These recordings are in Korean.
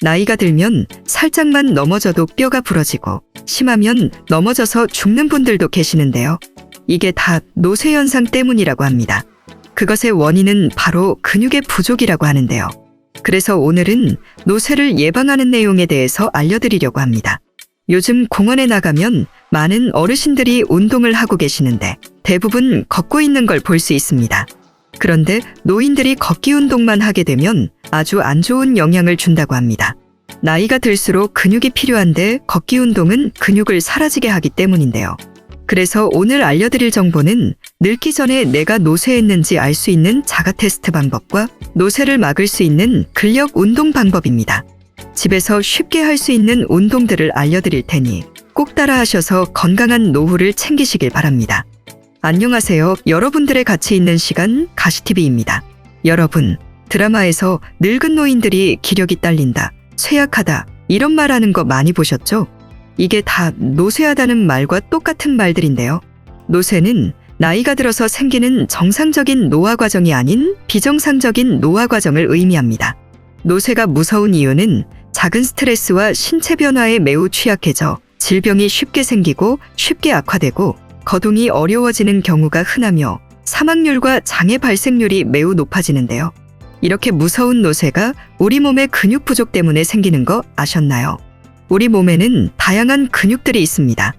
나이가 들면 살짝만 넘어져도 뼈가 부러지고 심하면 넘어져서 죽는 분들도 계시는데요. 이게 다 노쇠 현상 때문이라고 합니다. 그것의 원인은 바로 근육의 부족이라고 하는데요. 그래서 오늘은 노쇠를 예방하는 내용에 대해서 알려드리려고 합니다. 요즘 공원에 나가면 많은 어르신들이 운동을 하고 계시는데 대부분 걷고 있는 걸 볼 수 있습니다. 그런데 노인들이 걷기 운동만 하게 되면 아주 안 좋은 영향을 준다고 합니다. 나이가 들수록 근육이 필요한데 걷기 운동은 근육을 사라지게 하기 때문인데요. 그래서 오늘 알려드릴 정보는 늙기 전에 내가 노쇠했는지 알 수 있는 자가 테스트 방법과 노쇠를 막을 수 있는 근력 운동 방법입니다. 집에서 쉽게 할 수 있는 운동들을 알려드릴 테니 꼭 따라하셔서 건강한 노후를 챙기시길 바랍니다. 안녕하세요. 여러분들의 같이 있는 시간 가시TV입니다. 여러분, 드라마에서 늙은 노인들이 기력이 딸린다, 쇠약하다 이런 말하는 거 많이 보셨죠? 이게 다 노쇠하다는 말과 똑같은 말들인데요. 노쇠는 나이가 들어서 생기는 정상적인 노화 과정이 아닌 비정상적인 노화 과정을 의미합니다. 노쇠가 무서운 이유는 작은 스트레스와 신체 변화에 매우 취약해져 질병이 쉽게 생기고 쉽게 악화되고 거동이 어려워지는 경우가 흔하며 사망률과 장애 발생률이 매우 높아지는데요. 이렇게 무서운 노쇠가 우리 몸의 근육 부족 때문에 생기는 거 아셨나요? 우리 몸에는 다양한 근육들이 있습니다.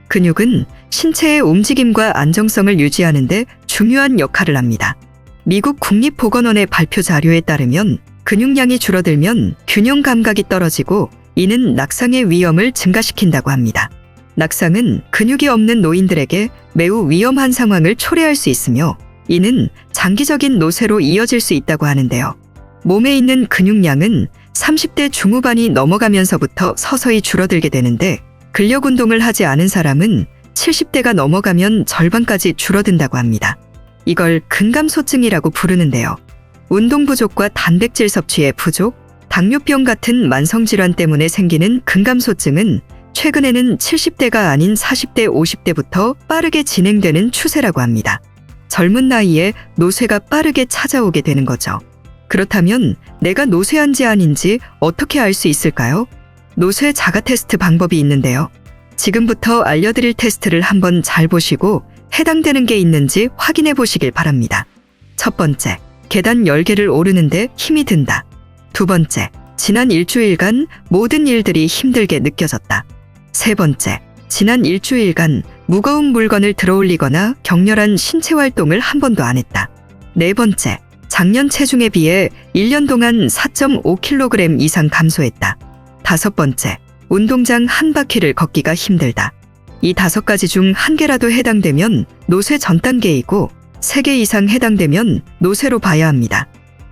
근육은 신체의 움직임과 안정성을 유지하는 데 중요한 역할을 합니다. 미국 국립보건원의 발표 자료에 따르면 근육량이 줄어들면 균형 감각이 떨어지고 이는 낙상의 위험을 증가시킨다고 합니다. 낙상은 근육이 없는 노인들에게 매우 위험한 상황을 초래할 수 있으며 이는 장기적인 노쇠로 이어질 수 있다고 하는데요. 몸에 있는 근육량은 30대 중후반이 넘어가면서부터 서서히 줄어들게 되는데 근력 운동을 하지 않은 사람은 70대가 넘어가면 절반까지 줄어든다고 합니다. 이걸 근감소증이라고 부르는데요. 운동 부족과 단백질 섭취의 부족, 당뇨병 같은 만성질환 때문에 생기는 근감소증은 최근에는 70대가 아닌 40대, 50대부터 빠르게 진행되는 추세라고 합니다. 젊은 나이에 노쇠가 빠르게 찾아오게 되는 거죠. 그렇다면 내가 노쇠한지 아닌지 어떻게 알 수 있을까요? 노쇠 자가 테스트 방법이 있는데요. 지금부터 알려드릴 테스트를 한번 잘 보시고 해당되는 게 있는지 확인해 보시길 바랍니다. 첫 번째, 계단 10개를 오르는데 힘이 든다. 두 번째, 지난 일주일간 모든 일들이 힘들게 느껴졌다. 세 번째, 지난 일주일간 무거운 물건을 들어올리거나 격렬한 신체 활동을 한 번도 안 했다. 네 번째, 작년 체중에 비해 1년 동안 4.5kg 이상 감소했다. 다섯 번째, 운동장 한 바퀴를 걷기가 힘들다. 이 5가지 중 한 개라도 해당되면 노쇠 전 단계이고 3개 이상 해당되면 노쇠로 봐야 합니다.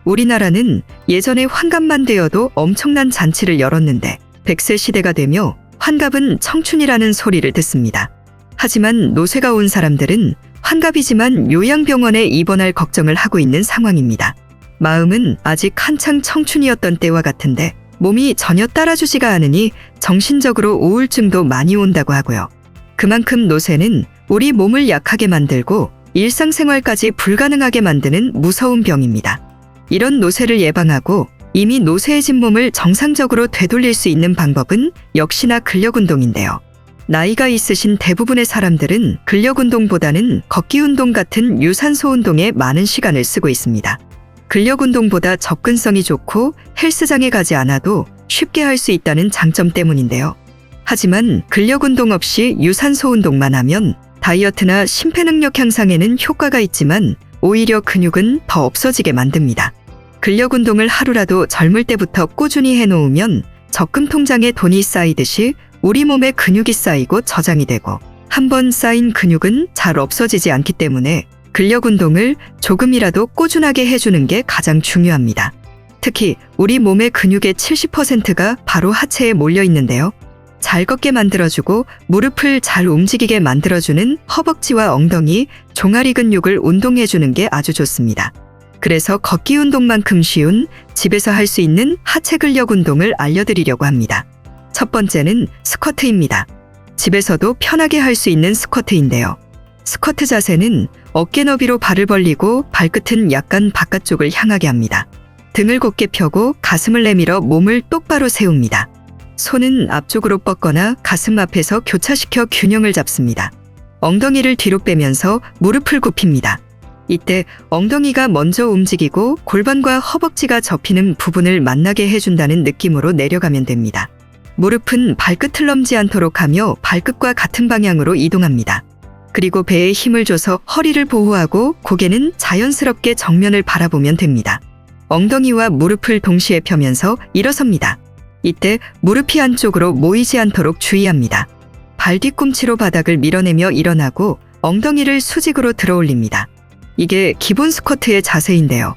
우리나라는 예전에 환갑만 되어도 엄청난 잔치를 열었는데 100세 시대가 되며 환갑은 청춘이라는 소리를 듣습니다. 하지만 노쇠가 온 사람들은 환갑이지만 요양병원에 입원할 걱정을 하고 있는 상황입니다. 마음은 아직 한창 청춘이었던 때와 같은데 몸이 전혀 따라주지가 않으니 정신적으로 우울증도 많이 온다고 하고요. 그만큼 노쇠는 우리 몸을 약하게 만들고 일상생활까지 불가능하게 만드는 무서운 병입니다. 이런 노쇠를 예방하고 이미 노쇠해진 몸을 정상적으로 되돌릴 수 있는 방법은 역시나 근력 운동인데요. 나이가 있으신 대부분의 사람들은 근력 운동보다는 걷기 운동 같은 유산소 운동에 많은 시간을 쓰고 있습니다. 근력 운동보다 접근성이 좋고 헬스장에 가지 않아도 쉽게 할 수 있다는 장점 때문인데요. 하지만 근력 운동 없이 유산소 운동만 하면 다이어트나 심폐능력 향상에는 효과가 있지만 오히려 근육은 더 없어지게 만듭니다. 근력 운동을 하루라도 젊을 때부터 꾸준히 해놓으면 적금 통장에 돈이 쌓이듯이 우리 몸에 근육이 쌓이고 저장이 되고 한번 쌓인 근육은 잘 없어지지 않기 때문에 근력 운동을 조금이라도 꾸준하게 해주는 게 가장 중요합니다. 특히 우리 몸의 근육의 70%가 바로 하체에 몰려 있는데요. 잘 걷게 만들어주고 무릎을 잘 움직이게 만들어주는 허벅지와 엉덩이, 종아리 근육을 운동해주는 게 아주 좋습니다. 그래서 걷기 운동만큼 쉬운 집에서 할 수 있는 하체 근력 운동을 알려드리려고 합니다. 첫 번째는 스쿼트입니다. 집에서도 편하게 할 수 있는 스쿼트인데요. 스쿼트 자세는 어깨 너비로 발을 벌리고 발끝은 약간 바깥쪽을 향하게 합니다. 등을 곧게 펴고 가슴을 내밀어 몸을 똑바로 세웁니다. 손은 앞쪽으로 뻗거나 가슴 앞에서 교차시켜 균형을 잡습니다. 엉덩이를 뒤로 빼면서 무릎을 굽힙니다. 이때 엉덩이가 먼저 움직이고 골반과 허벅지가 접히는 부분을 만나게 해준다는 느낌으로 내려가면 됩니다. 무릎은 발끝을 넘지 않도록 하며 발끝과 같은 방향으로 이동합니다. 그리고 배에 힘을 줘서 허리를 보호하고 고개는 자연스럽게 정면을 바라보면 됩니다. 엉덩이와 무릎을 동시에 펴면서 일어섭니다. 이때 무릎이 안쪽으로 모이지 않도록 주의합니다. 발 뒤꿈치로 바닥을 밀어내며 일어나고 엉덩이를 수직으로 들어 올립니다. 이게 기본 스쿼트의 자세인데요.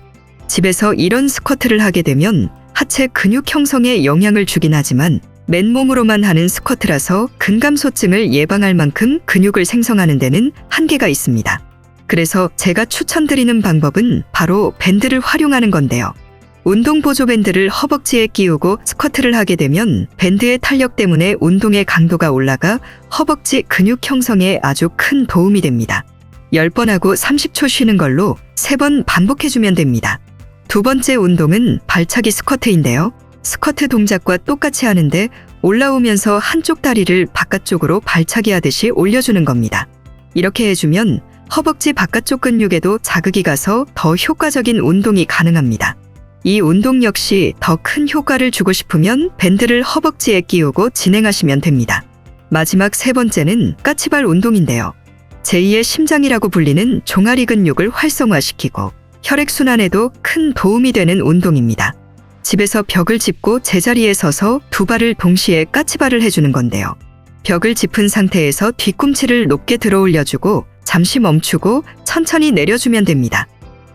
집에서 이런 스쿼트를 하게 되면 하체 근육 형성에 영향을 주긴 하지만 맨몸으로만 하는 스쿼트라서 근감소증을 예방할 만큼 근육을 생성하는 데는 한계가 있습니다. 그래서 제가 추천드리는 방법은 바로 밴드를 활용하는 건데요. 운동 보조 밴드를 허벅지에 끼우고 스쿼트를 하게 되면 밴드의 탄력 때문에 운동의 강도가 올라가 허벅지 근육 형성에 아주 큰 도움이 됩니다. 10번 하고 30초 쉬는 걸로 3번 반복해주면 됩니다. 두 번째 운동은 발차기 스쿼트인데요. 스쿼트 동작과 똑같이 하는데 올라오면서 한쪽 다리를 바깥쪽으로 발차기 하듯이 올려주는 겁니다. 이렇게 해주면 허벅지 바깥쪽 근육에도 자극이 가서 더 효과적인 운동이 가능합니다. 이 운동 역시 더 큰 효과를 주고 싶으면 밴드를 허벅지에 끼우고 진행하시면 됩니다. 마지막 3번째는 까치발 운동인데요. 제2의 심장이라고 불리는 종아리 근육을 활성화시키고 혈액순환에도 큰 도움이 되는 운동입니다. 집에서 벽을 짚고 제자리에 서서 두 발을 동시에 까치발을 해주는 건데요. 벽을 짚은 상태에서 뒤꿈치를 높게 들어 올려주고 잠시 멈추고 천천히 내려주면 됩니다.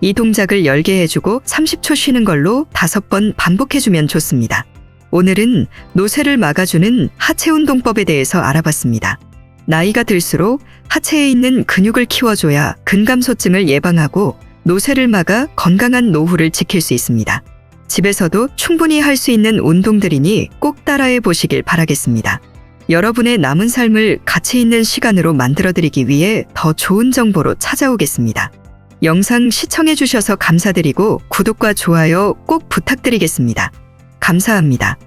이 동작을 열게 해주고 30초 쉬는 걸로 5번 반복해주면 좋습니다. 오늘은 노쇠를 막아주는 하체 운동법에 대해서 알아봤습니다. 나이가 들수록 하체에 있는 근육을 키워줘야 근감소증을 예방하고 노쇠를 막아 건강한 노후를 지킬 수 있습니다. 집에서도 충분히 할 수 있는 운동들이니 꼭 따라해 보시길 바라겠습니다. 여러분의 남은 삶을 가치 있는 시간으로 만들어드리기 위해 더 좋은 정보로 찾아오겠습니다. 영상 시청해 주셔서 감사드리고 구독과 좋아요 꼭 부탁드리겠습니다. 감사합니다.